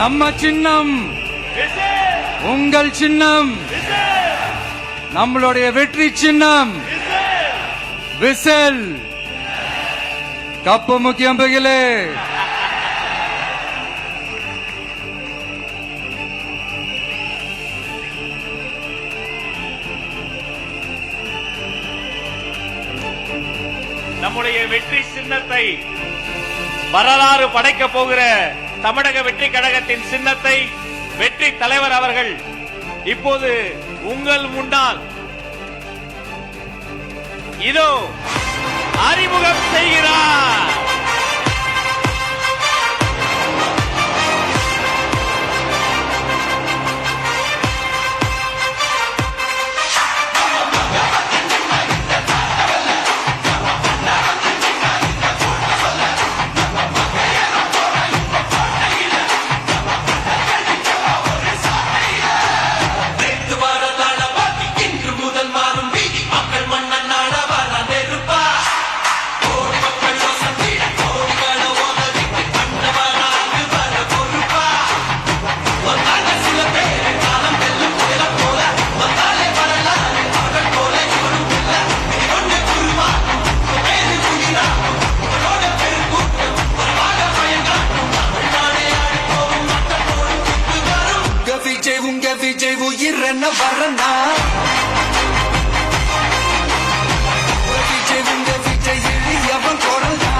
நம்ம சின்னம், உங்கள் சின்னம், நம்மளுடைய வெற்றி சின்னம் விசில். கப்பு முக்கியம் பகிலே. நம்முடைய வெற்றி சின்னத்தை வரலாறு படைக்க போகிற தமிழக வெற்றி கழகத்தின் சின்னத்தை வெற்றி தலைவர் அவர்கள் இப்போது உங்கள் முன்னால் இதோ அறிமுகம் செய்கிறார். விஜய் உயிரென்ன வரனா விஜய் உங்க விஜய் எவன் கொடனா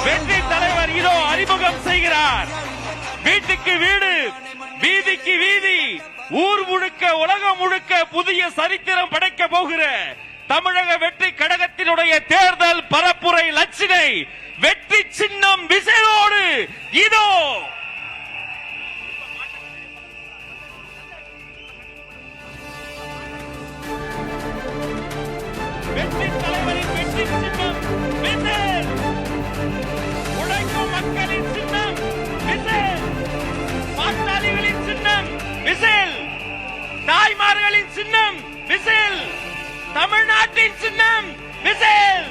வெற்றி தலைவர் இதோ அறிமுகம் செய்கிறார். வீட்டுக்கு வீடு, வீதிக்கு வீதி, ஊர் முழுக்க உலகம் முழுக்க புதிய சரித்திரம் படைக்க போகிற தமிழக வெற்றி கழகத்தினுடைய தேர்தல் பரப்புரை லட்சினை வெற்றி சின்னம் விசையோடு இதோ வெற்றி தலைவரின் வெற்றி சின்னம் விசில். உழைக்கும் மக்களின் சின்னம் விசில். பாட்டாளிகளின் சின்னம் விசில். தாய்மார்களின் சின்னம் விசில். தமிழ்நாட்டின் சின்னம் விசில்.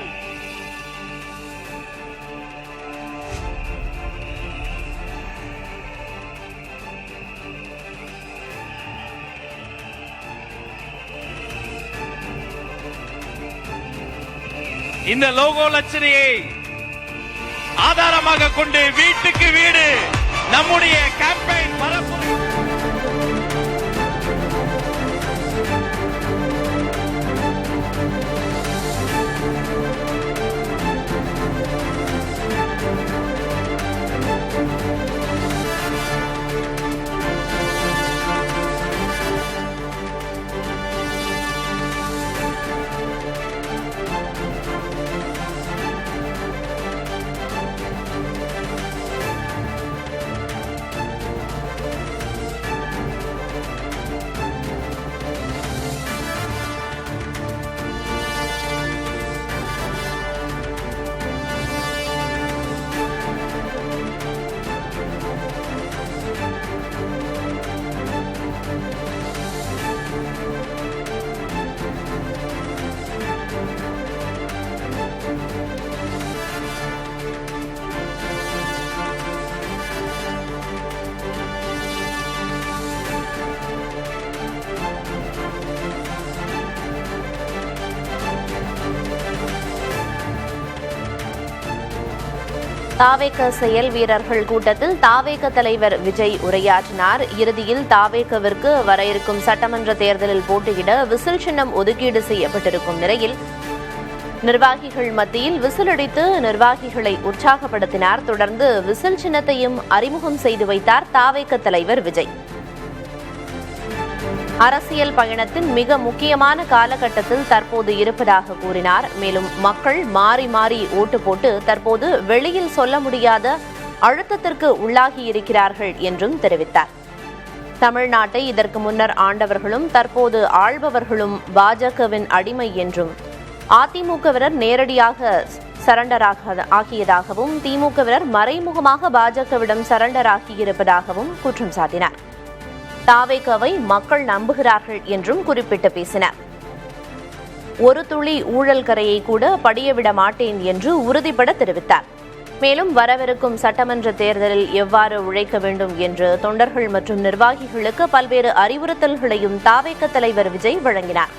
இந்த லோகோ லட்சணையை ஆதாரமாக கொண்டு வீட்டுக்கு வீடு நம்முடைய கேம்பெயின் பரப்புரை. தாவேக செயல் வீரர்கள் கூட்டத்தில் தாவேக தலைவர் விஜய் உரையாற்றினார். இறுதியில் தாவேகவிற்கு வர இருக்கும் சட்டமன்ற தேர்தலில் போட்டியிட விசில் சின்னம் ஒதுக்கீடு செய்யப்பட்டிருக்கும் நிலையில் நிர்வாகிகள் மத்தியில் விசில் அடித்து நிர்வாகிகளை உற்சாகப்படுத்தினார். தொடர்ந்து விசில் சின்னத்தையும் அறிமுகம் செய்து வைத்தார் தாவேக தலைவர் விஜய். அரசியல் பயணத்தின் மிக முக்கியமான காலகட்டத்தில் தற்போது இருப்பதாக கூறினார். மேலும் மக்கள் மாறி மாறி ஓட்டு போட்டு தற்போது வெளியில் சொல்ல முடியாத அழுத்தத்திற்கு உள்ளாகி இருக்கிறார்கள் என்றும் தெரிவித்தார். தமிழ்நாட்டை இதற்கு முன்னர் ஆண்டவர்களும் தற்போது ஆள்பவர்களும் பாஜகவின் அடிமை என்றும், அதிமுகவினர் நேரடியாக சரண்டர் ஆகியதாகவும், திமுகவினர் மறைமுகமாக பாஜகவிடம் சரண்டர் ஆகியிருப்பதாகவும் குற்றம் சாட்டினார். தாவேகவை மக்கள் நம்புகிறார்கள் என்றும் குறிப்பிட்டு பேசினார். ஒரு துளி ஊழல் கரையை கூட படியவிட மாட்டேன் என்று உறுதிபட தெரிவித்தார். மேலும் வரவிருக்கும் சட்டமன்ற தேர்தலில் எவ்வாறு உழைக்க வேண்டும் என்று தொண்டர்கள் மற்றும் நிர்வாகிகளுக்கு பல்வேறு அறிவுறுத்தல்களையும் தாவேக தலைவர் விஜய் வழங்கினார்.